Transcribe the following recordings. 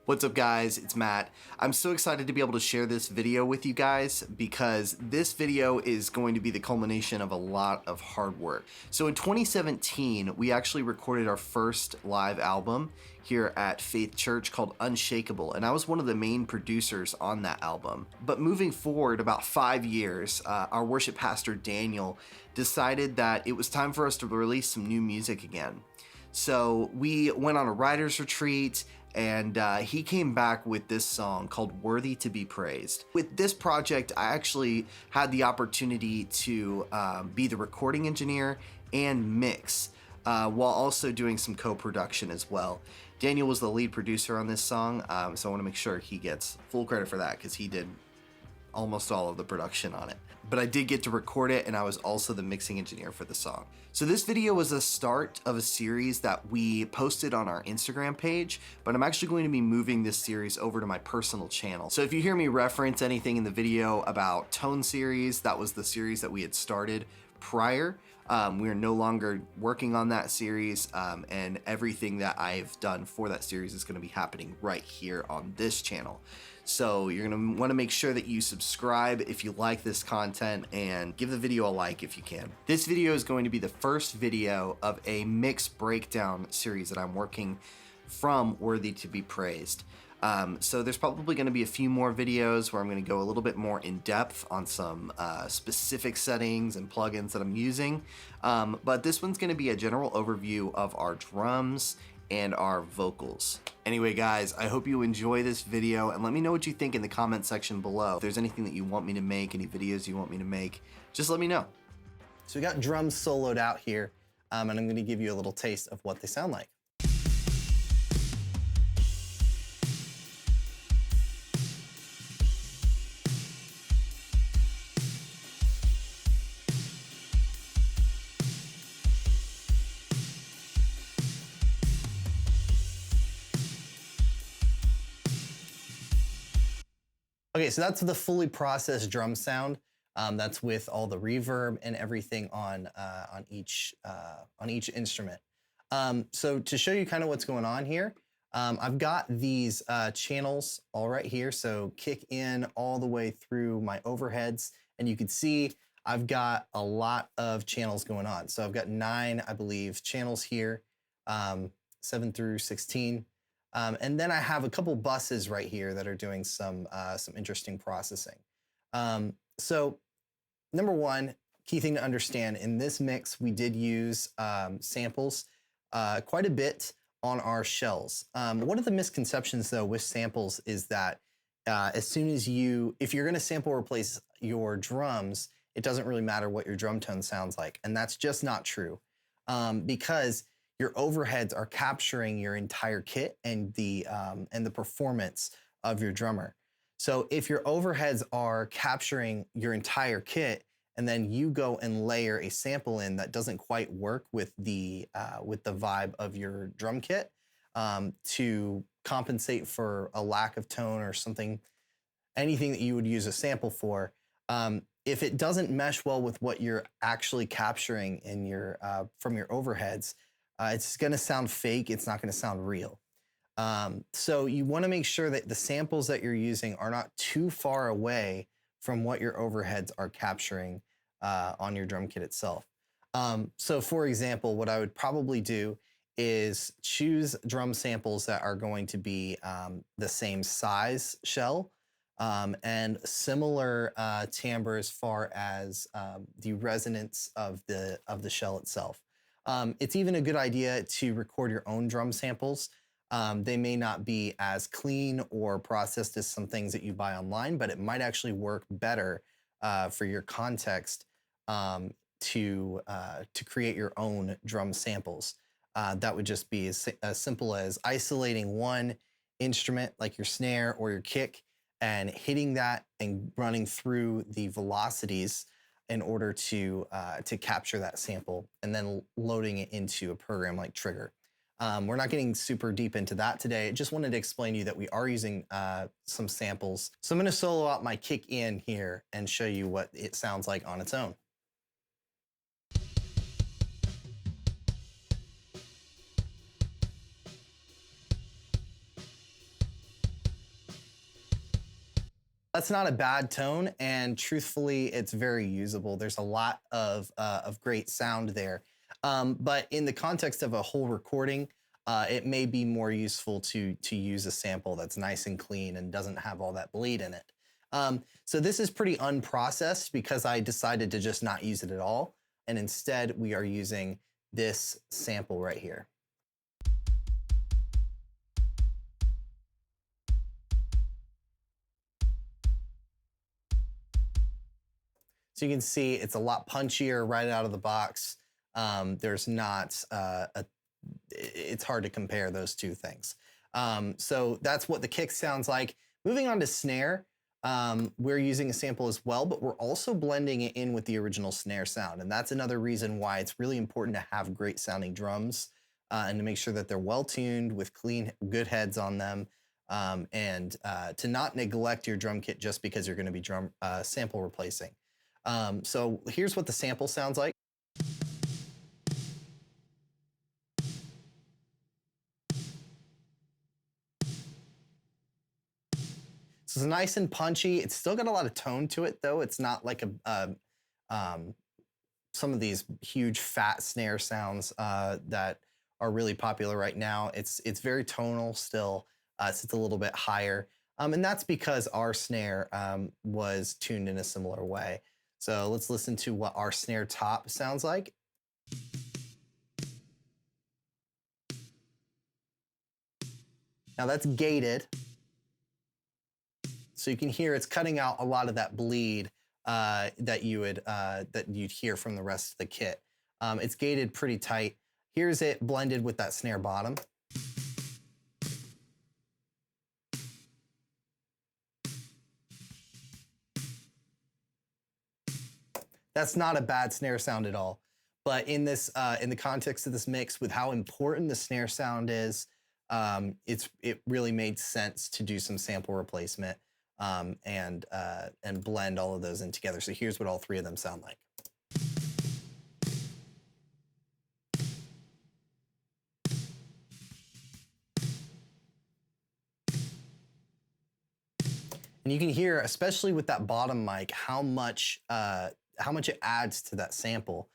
What's up guys, it's Matt. I'm so excited to be able to share this video with you guys because this video is going to be the culmination of a lot of hard work. So in 2017, we actually recorded our first live album here at Faith Church called Unshakable, and I was one of the main producers on that album. But moving forward about 5 years, our worship pastor Daniel decided that it was time for us to release some new music again. So we went on a writer's retreat, and he came back with this song called Worthy to be Praised. With this project, I actually had the opportunity to be the recording engineer and mix, while also doing some co-production as well. Daniel was the lead producer on this song, so I want to make sure he gets full credit for that because he did almost all of the production on it. But I did get to record it, and I was also the mixing engineer for the song. So this video was the start of a series that we posted on our Instagram page, but I'm actually going to be moving this series over to my personal channel. So if you hear me reference anything in the video about Tone Series, that was the series that we had started prior. We are no longer working on that series, and everything that I've done for that series is going to be happening right here on this channel. So you're going to want to make sure that you subscribe if you like this content and give the video a like if you can. This video is going to be the first video of a mix breakdown series that I'm working from Worthy to be Praised. So there's probably going to be a few more videos where I'm going to go a little bit more in depth on some specific settings and plugins that I'm using. But this one's going to be a general overview of our drums and our vocals. Anyway guys, I hope you enjoy this video and let me know what you think in the comment section below. If there's anything that you want me to make, any videos you want me to make, just let me know. So we got drums soloed out here, and I'm going to give you a little taste of what they sound like. Okay, so that's the fully processed drum sound. That's with all the reverb and everything on each instrument. So to show you kind of what's going on here, I've got these channels all right here. So kick in all the way through my overheads, and you can see I've got a lot of channels going on. So I've got 9, I believe, channels here, 7 through 16. And then I have a couple buses right here that are doing some interesting processing. So number one, key thing to understand, in this mix, we did use samples quite a bit on our shells. One of the misconceptions though with samples is that as soon as if you're gonna sample replace your drums, it doesn't really matter what your drum tone sounds like. And that's just not true, because your overheads are capturing your entire kit and the performance of your drummer. So if your overheads are capturing your entire kit and then you go and layer a sample in that doesn't quite work with the vibe of your drum kit, to compensate for a lack of tone or something, anything that you would use a sample for, if it doesn't mesh well with what you're actually capturing in your from your overheads, it's going to sound fake. It's not going to sound real. So you want to make sure that the samples that you're using are not too far away from what your overheads are capturing on your drum kit itself. So for example, what I would probably do is choose drum samples that are going to be the same size shell and similar timbre as far as the resonance of the shell itself. It's even a good idea to record your own drum samples. They may not be as clean or processed as some things that you buy online, but it might actually work better for your context to create your own drum samples. That would just be as simple as isolating one instrument like your snare or your kick and hitting that and running through the velocities in order to capture that sample and then loading it into a program like Trigger. We're not getting super deep into that today. Just wanted to explain to you that we are using some samples. So I'm going to solo out my kick in here and show you what it sounds like on its own. That's not a bad tone, and truthfully, it's very usable. There's a lot of great sound there. But in the context of a whole recording, it may be more useful to use a sample that's nice and clean and doesn't have all that bleed in it. So this is pretty unprocessed because I decided to just not use it at all. And instead, we are using this sample right here. So you can see it's a lot punchier right out of the box. There's not, it's hard to compare those two things. So that's what the kick sounds like. Moving on to snare, we're using a sample as well, but we're also blending it in with the original snare sound. And that's another reason why it's really important to have great sounding drums and to make sure that they're well tuned with clean, good heads on them. And to not neglect your drum kit just because you're going to be sample replacing. So here's what the sample sounds like. So it's nice and punchy. It's still got a lot of tone to it, though. It's not like some of these huge fat snare sounds that are really popular right now. It's very tonal still. It's a little bit higher. And that's because our snare was tuned in a similar way. So let's listen to what our snare top sounds like. Now that's gated. So you can hear it's cutting out a lot of that bleed that you'd hear from the rest of the kit. It's gated pretty tight. Here's it blended with that snare bottom. That's not a bad snare sound at all. But in this, in the context of this mix, with how important the snare sound is, it really made sense to do some sample replacement and blend all of those in together. So here's what all three of them sound like. And you can hear, especially with that bottom mic, how much it adds to that sample.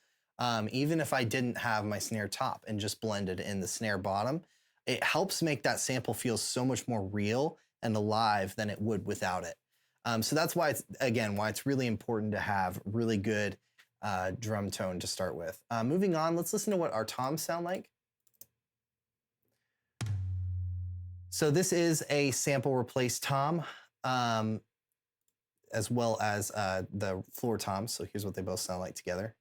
Even if I didn't have my snare top and just blended in the snare bottom, it helps make that sample feel so much more real and alive than it would without it. So that's why it's really important to have really good drum tone to start with. Moving on, let's listen to what our toms sound like. So this is a sample replace tom, as well as the floor toms. So here's what they both sound like together.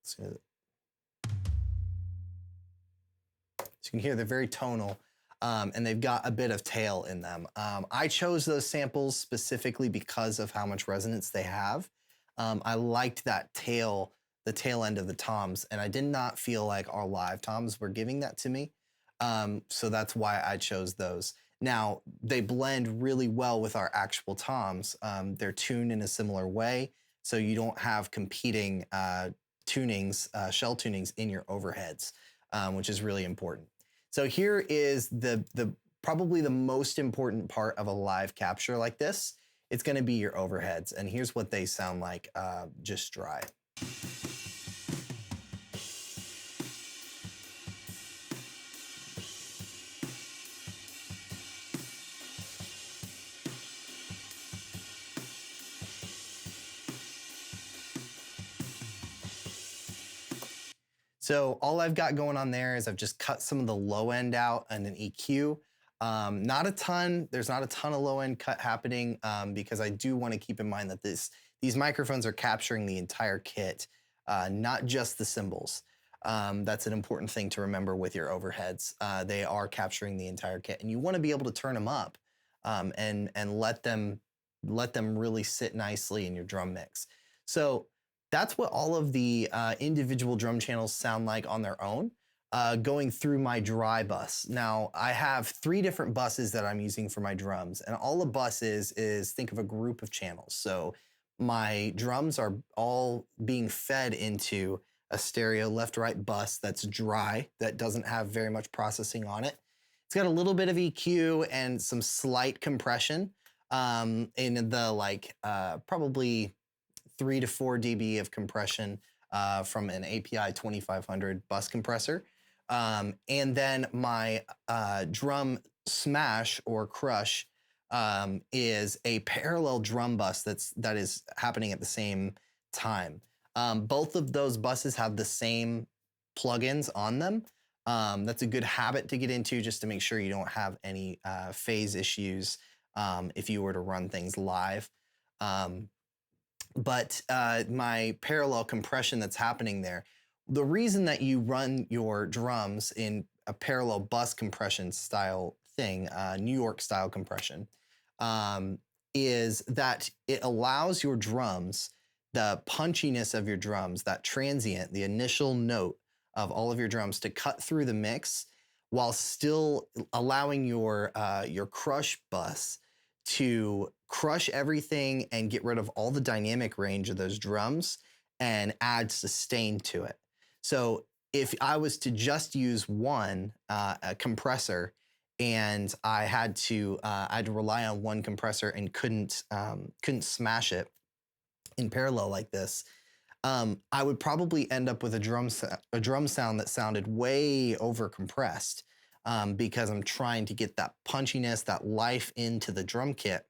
So you can hear they're very tonal, and they've got a bit of tail in them. I chose those samples specifically because of how much resonance they have. I liked that the tail end of the toms, and I did not feel like our live toms were giving that to me. So that's why I chose those. Now, they blend really well with our actual toms. They're tuned in a similar way, so you don't have competing tunings, shell tunings in your overheads, which is really important. So here is probably the most important part of a live capture like this. It's gonna be your overheads, and here's what they sound like just dry. So all I've got going on there is I've just cut some of the low end out and an EQ. Not a ton, there's not a ton of low end cut happening because I do want to keep in mind that these microphones are capturing the entire kit, not just the cymbals. That's an important thing to remember with your overheads. They are capturing the entire kit, and you want to be able to turn them up and let them really sit nicely in your drum mix. So that's what all of the individual drum channels sound like on their own, going through my dry bus. Now, I have 3 different buses that I'm using for my drums, and all a bus is think of a group of channels. So my drums are all being fed into a stereo left-right bus that's dry, that doesn't have very much processing on it. It's got a little bit of EQ and some slight compression in the like probably 3 to 4 dB of compression from an API 2500 bus compressor. And then my drum smash or crush is a parallel drum bus that is happening at the same time. Both of those buses have the same plugins on them. That's a good habit to get into just to make sure you don't have any phase issues if you were to run things live. But my parallel compression that's happening there, the reason that you run your drums in a parallel bus compression style thing, New York style compression, is that it allows your drums, the punchiness of your drums, that transient, the initial note of all of your drums to cut through the mix while still allowing your crush bus to crush everything and get rid of all the dynamic range of those drums and add sustain to it. So if I was to just use one a compressor and I had to rely on one compressor and couldn't smash it in parallel like this, I would probably end up with a drum sound that sounded way over compressed because I'm trying to get that punchiness, that life into the drum kit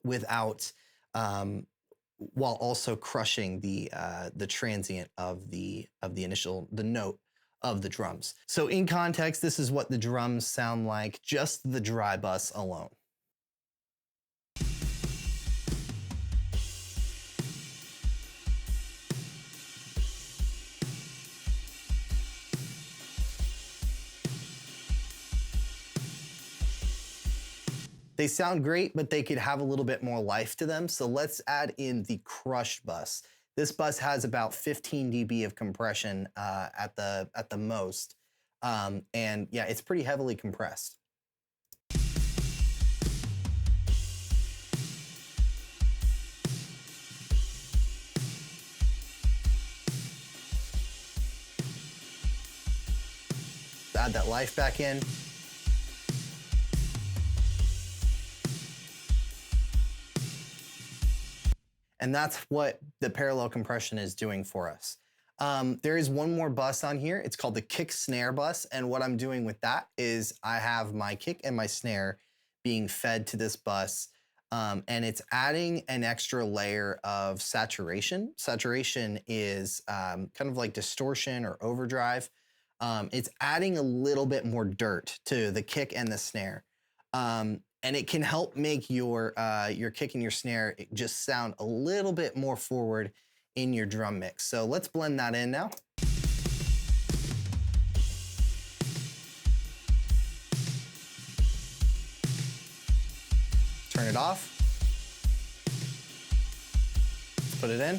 without while also crushing the transient of the note of the drums. So in context, this is what the drums sound like, just the dry bus alone. They sound great, but they could have a little bit more life to them. So let's add in the crushed bus. This bus has about 15 dB of compression at the most. And yeah, it's pretty heavily compressed. Add that life back in. And that's what the parallel compression is doing for us. There is one more bus on here. It's called the kick snare bus. And what I'm doing with that is I have my kick and my snare being fed to this bus. And it's adding an extra layer of saturation. Saturation is kind of like distortion or overdrive. It's adding a little bit more dirt to the kick and the snare. And it can help make your kick and your snare just sound a little bit more forward in your drum mix. So let's blend that in now. Turn it off. Let's put it in.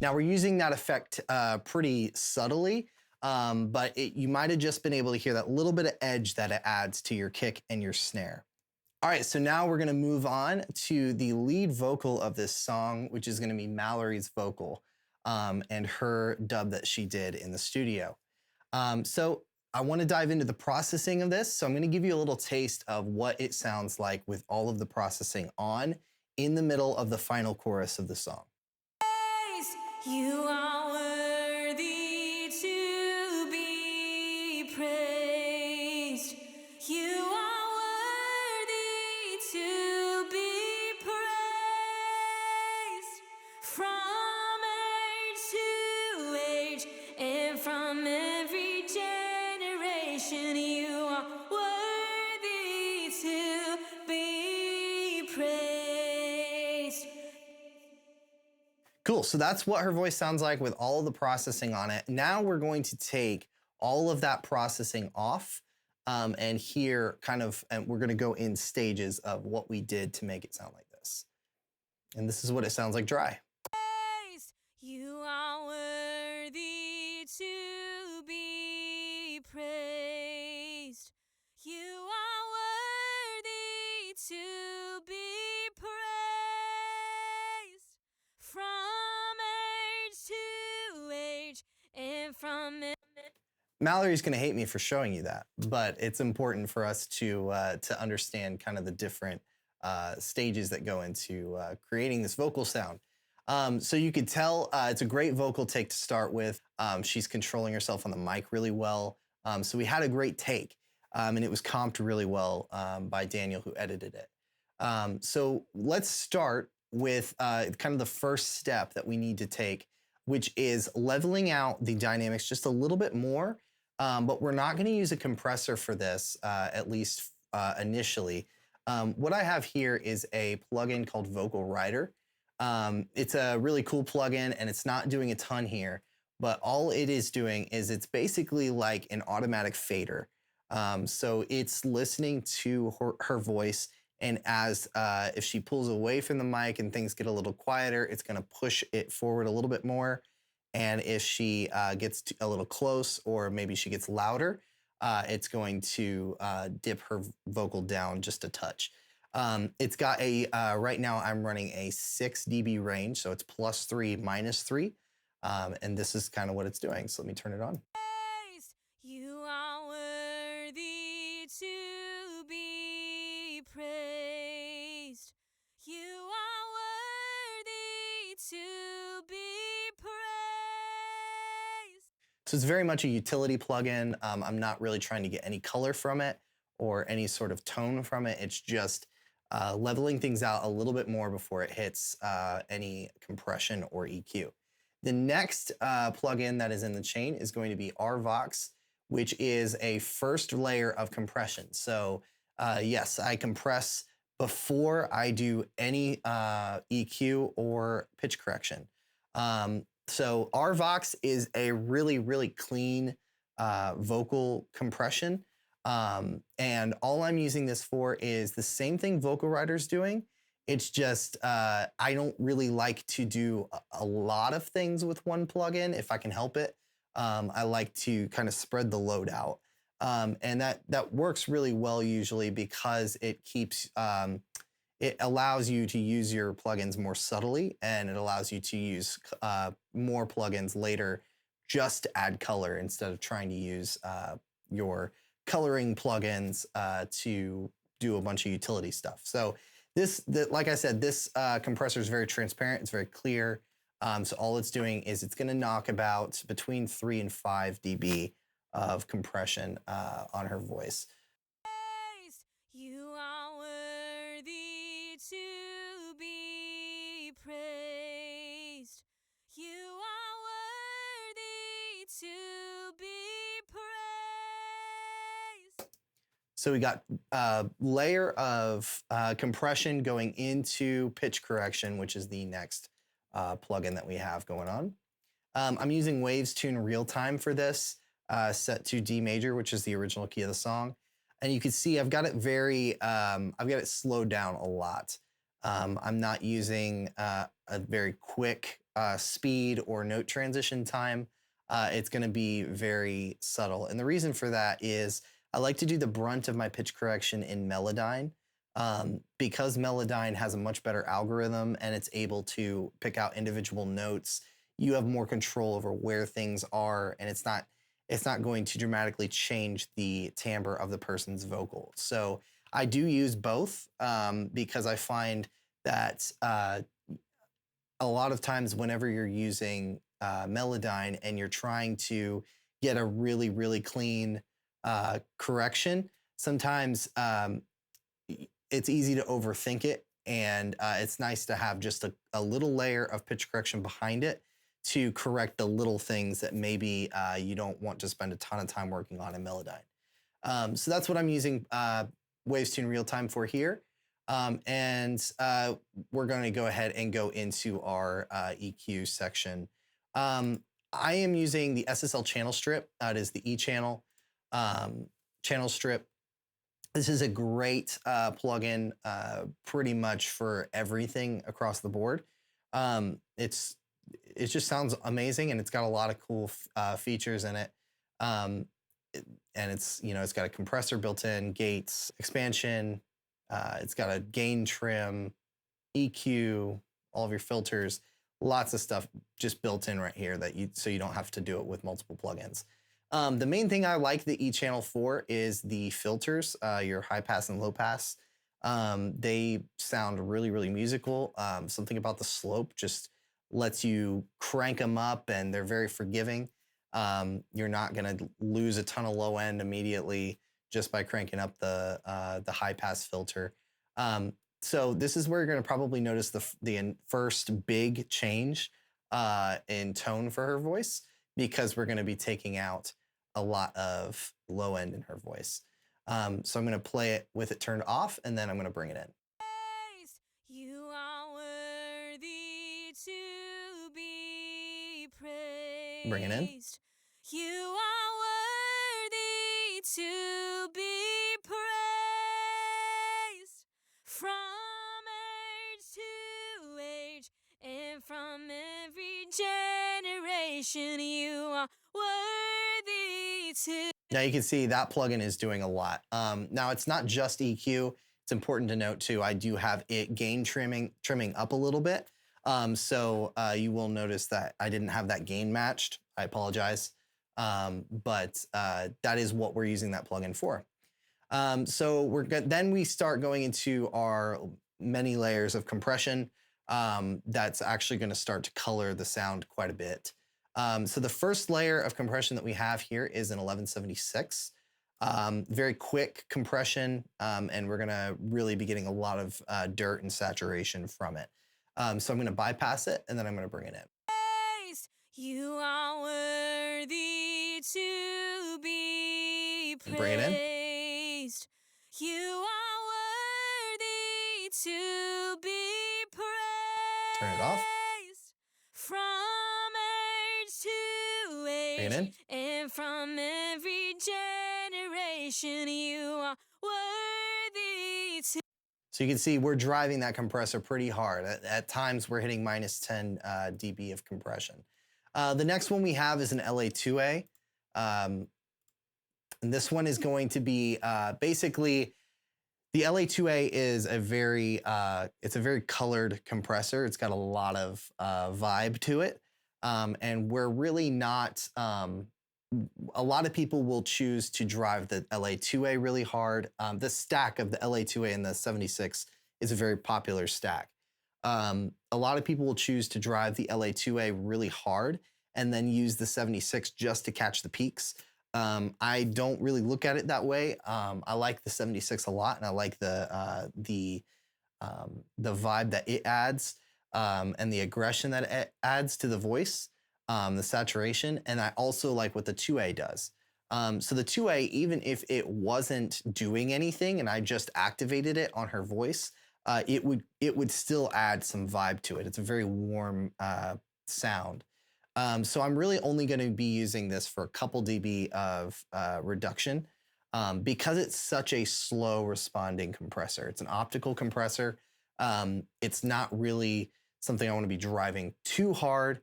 Now we're using that effect pretty subtly. But you might have just been able to hear that little bit of edge that it adds to your kick and your snare. All right, so now we're gonna move on to the lead vocal of this song, which is gonna be Mallory's vocal and her dub that she did in the studio. So I wanna dive into the processing of this. So I'm gonna give you a little taste of what it sounds like with all of the processing on in the middle of the final chorus of the song. You are worthy to be praised. You are worthy to be praised from age to age and from every generation. You are worthy to be praised. Cool, so that's what her voice sounds like with all of the processing on it. Now we're going to take all of that processing off and hear and we're gonna go in stages of what we did to make it sound like this. And this is what it sounds like dry. You are worthy to be praised. You are worthy to be praised from age to age and Mallory's going to hate me for showing you that, but it's important for us to understand kind of the different stages that go into creating this vocal sound. So you could tell it's a great vocal take to start with. She's controlling herself on the mic really well. So we had a great take, and it was comped really well by Daniel, who edited it. So let's start with kind of the first step that we need to take, which is leveling out the dynamics just a little bit more. But we're not going to use a compressor for this, at least initially. What I have here is a plugin called Vocal Rider. It's a really cool plugin, and it's not doing a ton here, but all it is doing is it's basically like an automatic fader. So it's listening to her voice, and as if she pulls away from the mic and things get a little quieter, it's going to push it forward a little bit more. And if she gets a little close, or maybe she gets louder, it's going to dip her vocal down just a touch. It's got a, right now I'm running a 6 dB range, so it's +3, -3. And this is kind of what it's doing. So let me turn it on. You are worthy to be praised. You are worthy to be praised. So it's very much a utility plugin. I'm not really trying to get any color from it or any sort of tone from it. It's just leveling things out a little bit more before it hits any compression or EQ. The next plugin that is in the chain is going to be RVox, which is a first layer of compression. So yes, I compress before I do any EQ or pitch correction. So RVox is a really, really clean vocal compression. And all I'm using this for is the same thing Vocal Rider's doing. It's just, I don't really like to do a lot of things with one plugin if I can help it. I like to kind of spread the load out. And that works really well usually because it keeps, it allows you to use your plugins more subtly, and it allows you to use more plugins later just to add color instead of trying to use your coloring plugins to do a bunch of utility stuff. So like I said, this compressor is very transparent. It's very clear. So all it's doing is it's going to knock about between 3 and 5 dB of compression on her voice. You are worthy to be praised. You are worthy to be praised. So we got a layer of compression going into pitch correction, which is the next plugin that we have going on. I'm using Waves Tune Real Time for this, set to D major, which is the original key of the song. And you can see I've got it I've got it slowed down a lot. I'm not using a very quick speed or note transition time. It's going to be very subtle. And the reason for that is I like to do the brunt of my pitch correction in Melodyne, because Melodyne has a much better algorithm and it's able to pick out individual notes. You have more control over where things are, and it's not going to dramatically change the timbre of the person's vocal. So I do use both because I find that a lot of times whenever you're using Melodyne and you're trying to get a really, really clean correction, sometimes it's easy to overthink it, and it's nice to have just a little layer of pitch correction behind it to correct the little things that maybe you don't want to spend a ton of time working on in Melodyne. So that's what I'm using Waves Tune Real Time for here. And we're going to go ahead and go into our EQ section. I am using the SSL channel strip. It is the E channel channel strip. This is a great plugin pretty much for everything across the board. It just sounds amazing, and it's got a lot of cool features in it. And it's got a compressor built in, gates, expansion. It's got a gain trim, EQ, all of your filters, lots of stuff just built in right here so you don't have to do it with multiple plugins. The main thing I like the E channel for is the filters, your high pass and low pass. They sound really, really musical. Something about the slope just lets you crank them up, and they're very forgiving. You're not going to lose a ton of low end immediately just by cranking up the high pass filter. So this is where you're going to probably notice the first big change in tone for her voice, because we're going to be taking out a lot of low end in her voice. So I'm going to play it with it turned off, and then I'm going to bring it in. You are worthy to be praised. Bring it in. You are worthy to be praised. From age to age, and from every generation, you are worthy to. Now you can see that plugin is doing a lot. Now it's not just EQ. It's important to note too, I do have it gain trimming up a little bit. So you will notice that I didn't have that gain matched. I apologize. But that is what we're using that plugin for. So then we start going into our many layers of compression. That's actually going to start to color the sound quite a bit. So the first layer of compression that we have here is an 1176. Very quick compression, and we're gonna really be getting a lot of dirt and saturation from it. So I'm gonna bypass it, and then I'm gonna bring it in. You are worthy to be praised. Bring it in. You are worthy to be praised. Turn it off. From age to age, Bring it in. and from every generation, you are worthy to. So you can see we're driving that compressor pretty hard. At times we're hitting minus 10 dB of compression. The next one we have is an LA2A. And this one is going to be basically, the LA2A is it's a very colored compressor. It's got a lot of vibe to it. And we're really not, a lot of people will choose to drive the LA2A really hard. The stack of the LA2A and the 76 is a very popular stack. A lot of people will choose to drive the LA2A really hard and then use the 76 just to catch the peaks. I don't really look at it that way. I like the 76 a lot, and I like the vibe that it adds, and the aggression that it adds to the voice, the saturation, and I also like what the 2A does. So the 2A, even if it wasn't doing anything and I just activated it on her voice, it would still add some vibe to it. It's a very warm sound. So I'm really only going to be using this for a couple dB of reduction because it's such a slow responding compressor. It's an optical compressor. It's not really something I want to be driving too hard.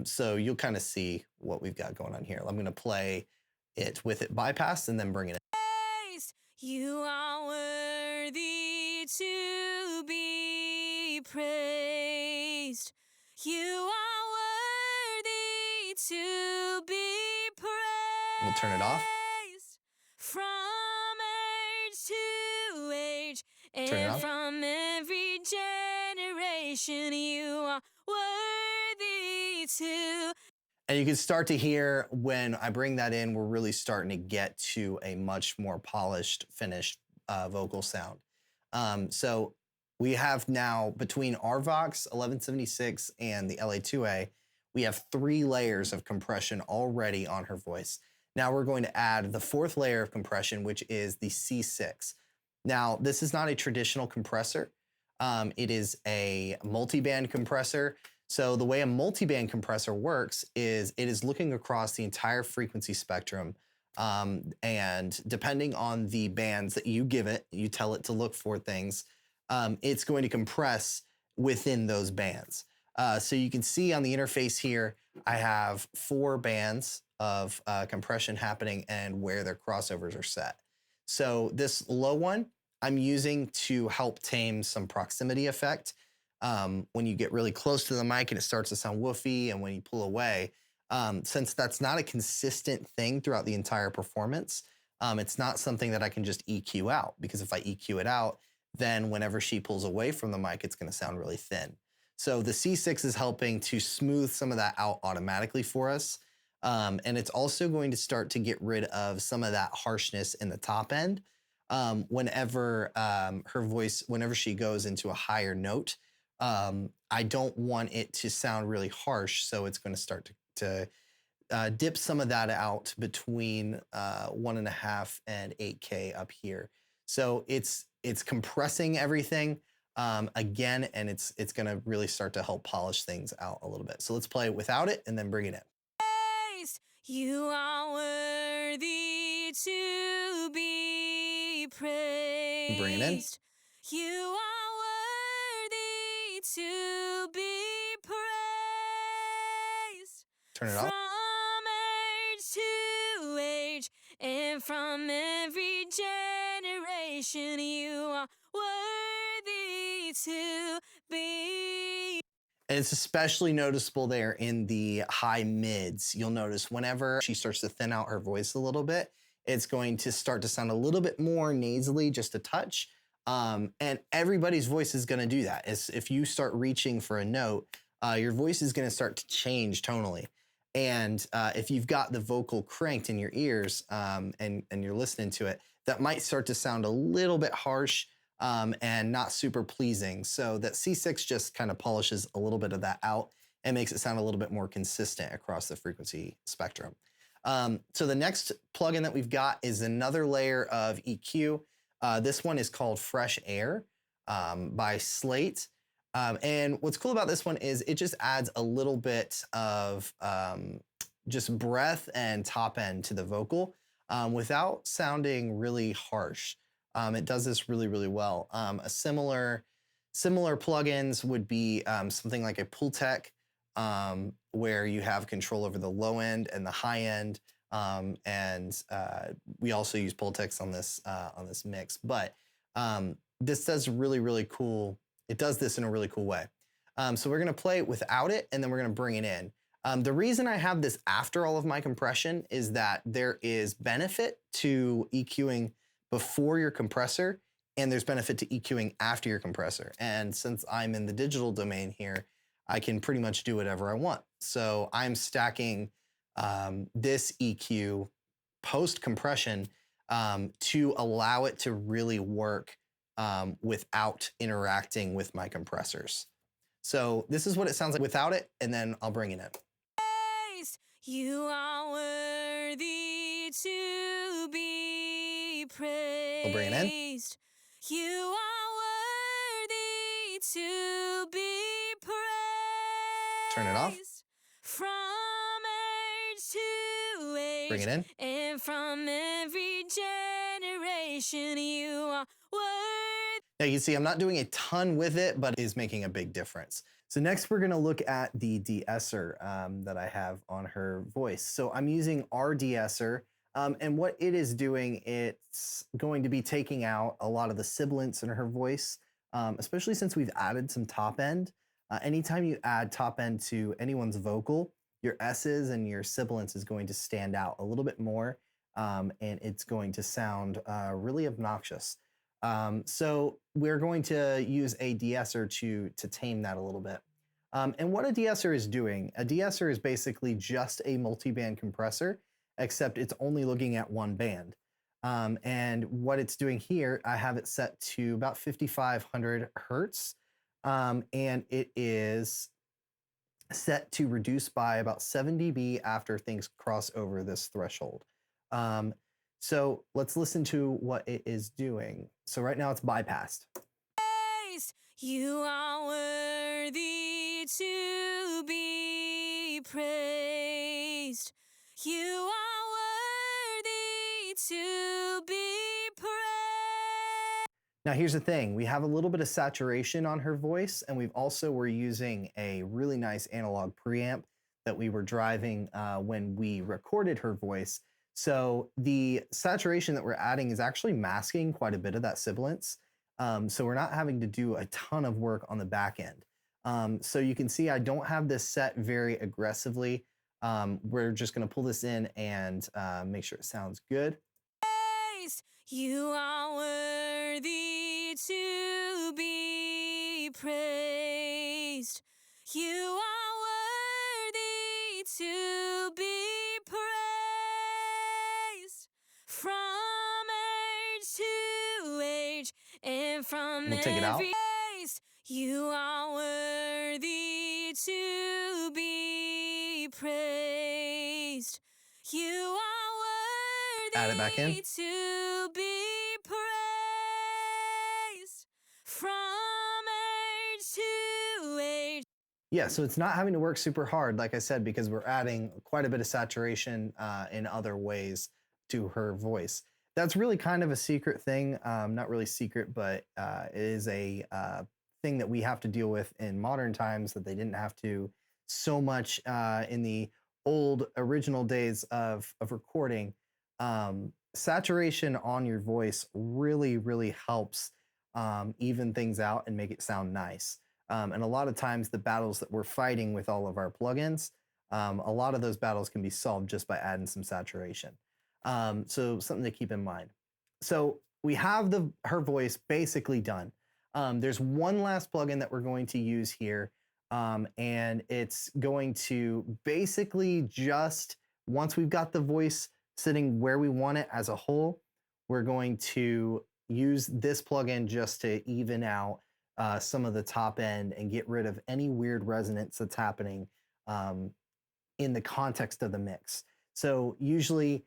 So you'll kind of see what we've got going on here. I'm going to play it with it bypassed and then bring it in. You are worthy to be praised. You are worthy to be praised. We'll turn it off. From age to age, Turn it and off. from every generation, you are worthy to. And you can start to hear when I bring that in, we're really starting to get to a much more polished, finished vocal sound. So we have now, between our Vox 1176 and the LA2A, we have 3 layers of compression already on her voice. Now we're going to add the 4th layer of compression, which is the C6. Now, this is not a traditional compressor. It is a multiband compressor. So the way a multiband compressor works is it is looking across the entire frequency spectrum. And depending on the bands that you give it, you tell it to look for things, it's going to compress within those bands. So you can see on the interface here, I have 4 bands of compression happening and where their crossovers are set. So this low one, I'm using to help tame some proximity effect. When you get really close to the mic and it starts to sound woofy, and when you pull away, Since that's not a consistent thing throughout the entire performance, it's not something that I can just EQ out, because if I EQ it out, then whenever she pulls away from the mic, it's going to sound really thin. So the C6 is helping to smooth some of that out automatically for us. And it's also going to start to get rid of some of that harshness in the top end. Whenever her voice, whenever she goes into a higher note, I don't want it to sound really harsh. So it's going to start to dip some of that out between 1.5 and 8K up here. So it's compressing everything again, and it's going to really start to help polish things out a little bit. So let's play it without it and then bring it in. You are worthy to be praised. Bring it in. You are worthy to be praised. Turn it off. From age to age and from every generation, you are worthy to be. And it's especially noticeable there in the high mids. You'll notice whenever she starts to thin out her voice a little bit, it's going to start to sound a little bit more nasally, just a touch. And everybody's voice is going to do that. If you start reaching for a note, your voice is going to start to change tonally. And if you've got the vocal cranked in your ears and you're listening to it, that might start to sound a little bit harsh and not super pleasing. So that C6 just kind of polishes a little bit of that out and makes it sound a little bit more consistent across the frequency spectrum. So the next plugin that we've got is another layer of EQ. This one is called Fresh Air by Slate. And what's cool about this one is it just adds a little bit of just breath and top end to the vocal without sounding really harsh. It does this really, really well. A similar plugins would be something like a Pultec, where you have control over the low end and the high end. We also use Pultecs on this mix, but this does really, really cool. It does this in a really cool way. So we're gonna play it without it, and then we're gonna bring it in. The reason I have this after all of my compression is that there is benefit to EQing before your compressor, and there's benefit to EQing after your compressor. And since I'm in the digital domain here, I can pretty much do whatever I want. So I'm stacking this EQ post compression to allow it to really work without interacting with my compressors. So this is what it sounds like without it, and then I'll bring it in. You are worthy to be praised. I'll bring it in. You are worthy to be praised. Turn it off. From age to age. Bring it in. And from every generation, you are worthy. Now you can see I'm not doing a ton with it, but it is making a big difference. So next we're gonna look at the de-esser that I have on her voice. So I'm using our de-esser, and what it is doing, it's going to be taking out a lot of the sibilance in her voice, especially since we've added some top end. Anytime you add top end to anyone's vocal, your S's and your sibilance is going to stand out a little bit more, and it's going to sound really obnoxious. So we're going to use a de-esser to tame that a little bit. And what a de-esser is doing, a de-esser is basically just a multi-band compressor, except it's only looking at one band. And what it's doing here, I have it set to about 5,500 Hertz. And it is set to reduce by about 7 dB after things cross over this threshold. So let's listen to what it is doing. So right now it's bypassed. You are worthy to be praised. You are worthy to be praised. Now here's the thing, we have a little bit of saturation on her voice, and we're using a really nice analog preamp that we were driving when we recorded her voice. So the saturation that we're adding is actually masking quite a bit of that sibilance. So we're not having to do a ton of work on the back end. So you can see I don't have this set very aggressively. We're just gonna pull this in and make sure it sounds good. You are worthy to be praised. You are worthy to be praised. From age to age and from We'll take it out. every place, you are worthy to be praised. You are worthy Add it back in. to be praised. From age to age. Yeah, so it's not having to work super hard, like I said, because we're adding quite a bit of saturation in other ways to her voice. That's really kind of a secret thing. Not really secret, but it is a thing that we have to deal with in modern times that they didn't have to so much in the old original days of recording. Saturation on your voice really, really helps even things out and make it sound nice. And a lot of times the battles that we're fighting with all of our plugins, a lot of those battles can be solved just by adding some saturation. So something to keep in mind. So we have her voice basically done. There's one last plugin that we're going to use here. And it's going to basically just, once we've got the voice sitting where we want it as a whole, we're going to use this plugin just to even out some of the top end and get rid of any weird resonance that's happening in the context of the mix. So usually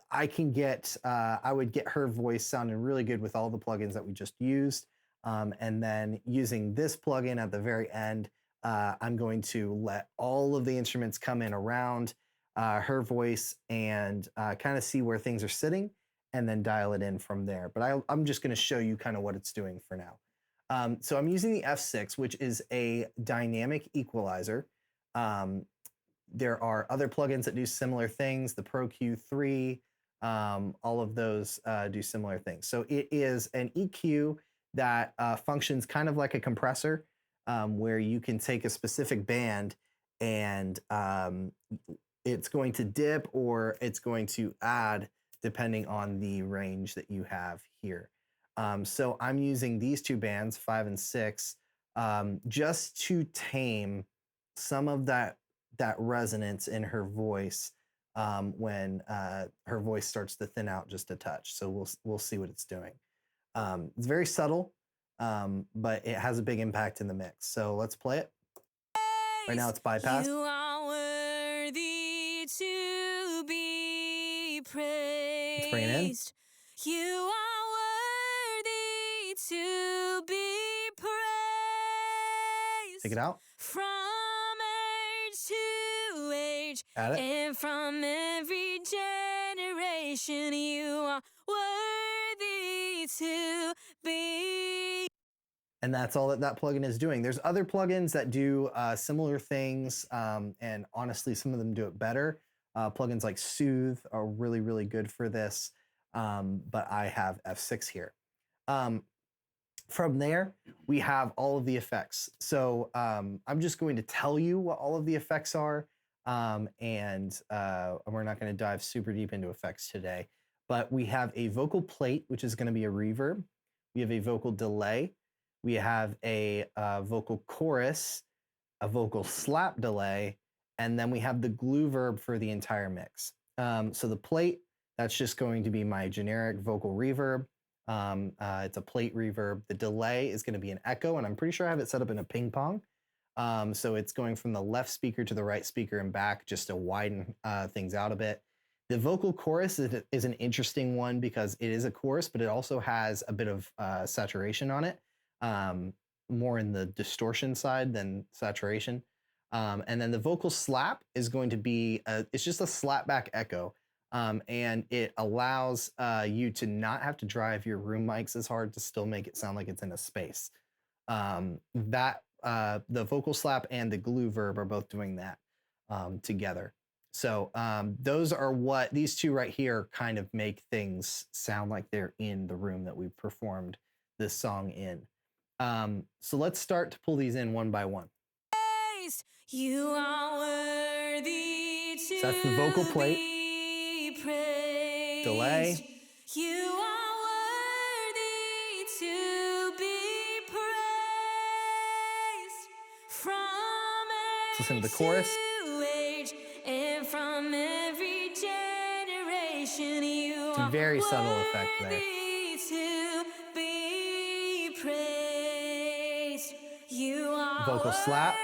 I would get her voice sounding really good with all the plugins that we just used. And then using this plugin at the very end, I'm going to let all of the instruments come in around her voice and kind of see where things are sitting and then dial it in from there. But I'm just going to show you kind of what it's doing for now. So I'm using the F6, which is a dynamic equalizer. There are other plugins that do similar things, the Pro Q3, all of those do similar things. So it is an EQ that functions kind of like a compressor, where you can take a specific band and it's going to dip or it's going to add depending on the range that you have here. So I'm using these two bands, 5 and 6, just to tame some of that resonance in her voice when her voice starts to thin out just a touch. So we'll see what it's doing. It's very subtle, but it has a big impact in the mix. So let's play it. Right now it's bypassed. You are worthy to be praised. Let's bring it in. You are worthy to be praised. Take it out. From age to age Add it. and from every generation, you are worthy to be. And that's all that plugin is doing. There's other plugins that do similar things, and honestly, some of them do it better. Plugins like Soothe are really, really good for this, but I have F6 here. From there, we have all of the effects. So I'm just going to tell you what all of the effects are, and we're not going to dive super deep into effects today. But we have a vocal plate, which is going to be a reverb. We have a vocal delay. We have a vocal chorus, a vocal slap delay, and then we have the glue verb for the entire mix. So the plate, that's just going to be my generic vocal reverb. It's a plate reverb. The delay is going to be an echo, and I'm pretty sure I have it set up in a ping pong. So it's going from the left speaker to the right speaker and back just to widen things out a bit. The vocal chorus is an interesting one because it is a chorus, but it also has a bit of saturation on it. More in the distortion side than saturation. And then the vocal slap is going to be, it's just a slap back echo. And it allows you to not have to drive your room mics as hard to still make it sound like it's in a space. The vocal slap and the glue verb are both doing that together. So those are what these two right here kind of make things sound like they're in the room that we performed this song in. So let's start to pull these in one by one. You are worthy to So that's the vocal plate. be praised. Delay. You are worthy to be praised from Let's listen to the age chorus. to age and from every generation. You It's a are very subtle effect there. worthy to be praised. You are Vocal slap. worthy.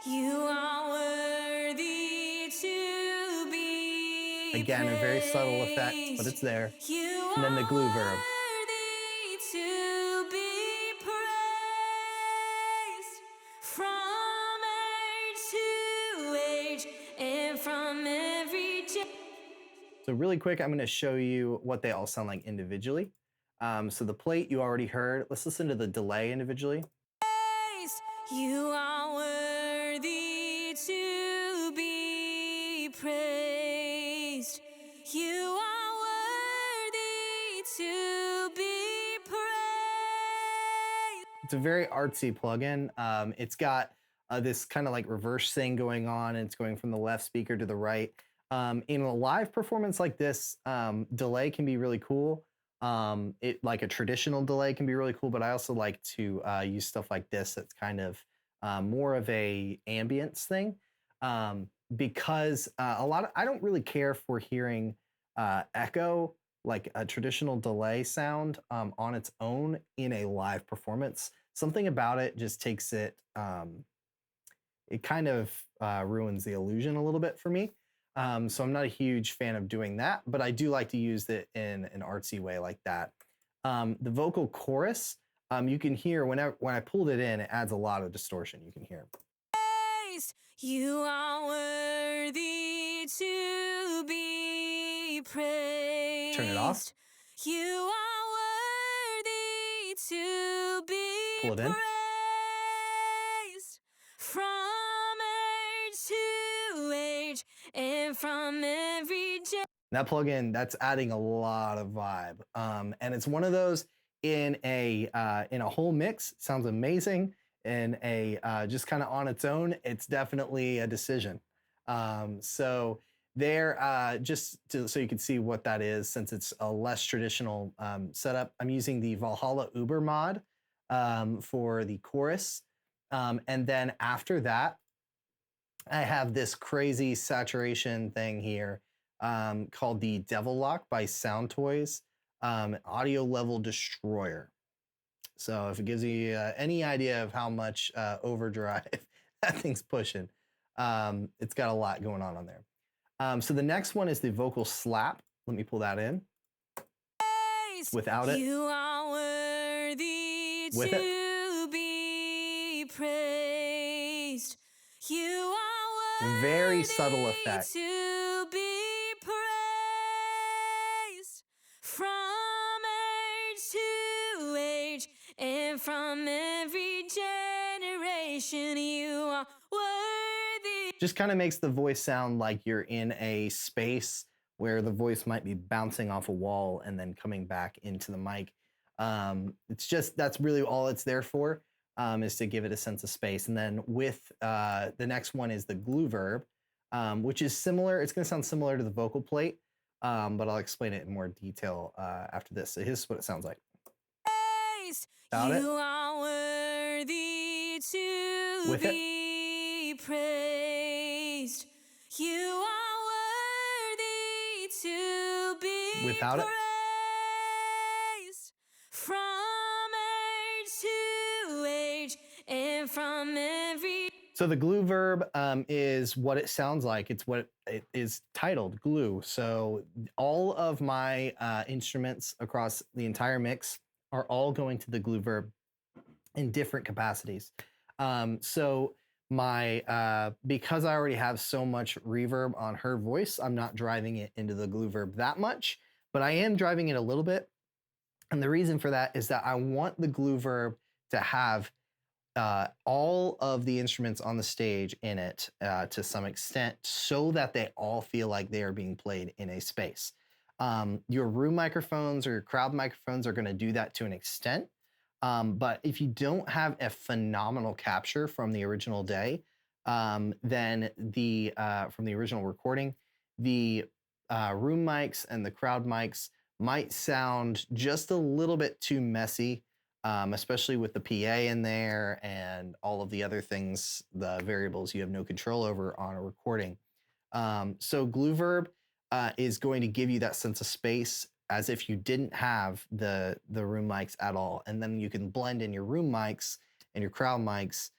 You are worthy to be Again, a very subtle effect, but praised. it's there. You And then the glue are verb. worthy to be praised from age to age and from every generation. So really quick, I'm gonna show you what they all sound like individually. So the plate you already heard. Let's listen to the delay individually. You are worthy to be praised. You are worthy to be praised. It's a very artsy plugin. It's got this kind of like reverse thing going on, and it's going from the left speaker to the right. In a live performance like this, delay can be really cool. It like a traditional delay can be really cool, but I also like to use stuff like this that's kind of more of a ambience thing, because I don't really care for hearing echo like a traditional delay sound on its own in a live performance. Something about it just takes it, it kind of ruins the illusion a little bit for me. So I'm not a huge fan of doing that, but I do like to use it in an artsy way like that. The vocal chorus, you can hear when I pulled it in, it adds a lot of distortion. You can hear. You are worthy to be praised. Turn it off. You are worthy to be Pull it in. praised from age to age and from every generation. That plugin, that's adding a lot of vibe, and it's one of those in a whole mix. Sounds amazing. In a just kind of on its own, it's definitely a decision. So there, so you can see what that is, since it's a less traditional setup. I'm using the Valhalla Uber mod for the chorus, and then after that, I have this crazy saturation thing here called the Devil Lock by Sound Toys, audio level destroyer. So if it gives you any idea of how much overdrive that thing's pushing, it's got a lot going on there. So the next one is the vocal slap. Let me pull that in. Without it. You are worthy With to it. be praised. You are worthy Very subtle effect. to be praised from age to age and from every generation. You are worthy. Just kind of makes the voice sound like you're in a space where the voice might be bouncing off a wall and then coming back into the mic. It's just, that's really all it's there for, is to give it a sense of space. And then with the next one is the glue verb, which is similar. It's going to sound similar to the vocal plate, but I'll explain it in more detail after this. So here's what it sounds like. Without You it. are worthy to With it. be praised. You are worthy to be Without it. praised from age to age and from every. So the glue verb is what it sounds like. It's what it is titled, glue. So all of my instruments across the entire mix are all going to the glue verb in different capacities. So my because I already have so much reverb on her voice, I'm not driving it into the glue verb that much, but I am driving it a little bit. And the reason for that is that I want the glue verb to have all of the instruments on the stage in it to some extent, so that they all feel like they are being played in a space. Your room microphones or your crowd microphones are going to do that to an extent. But if you don't have a phenomenal capture from the original day, than the from the original recording. The room mics and the crowd mics might sound just a little bit too messy, especially with the PA in there and all of the other things, the variables you have no control over on a recording. So Glue Verb is going to give you that sense of space as if you didn't have the room mics at all. And then you can blend in your room mics and your crowd mics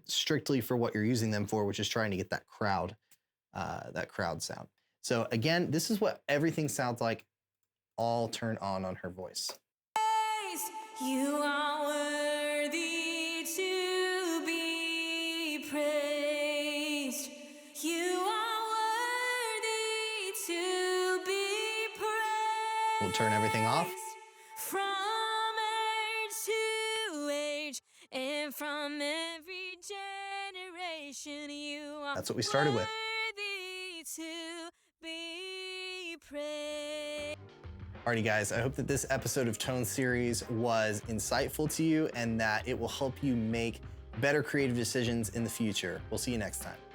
strictly for what you're using them for, which is trying to get that crowd sound. So again, this is what everything sounds like all turned on her voice. You are worthy to be praised. You are worthy to be praised. We'll turn everything off. From age to age and from every generation, you are That's what we started with. worthy to be praised. Alrighty guys, I hope that this episode of Tone Series was insightful to you and that it will help you make better creative decisions in the future. We'll see you next time.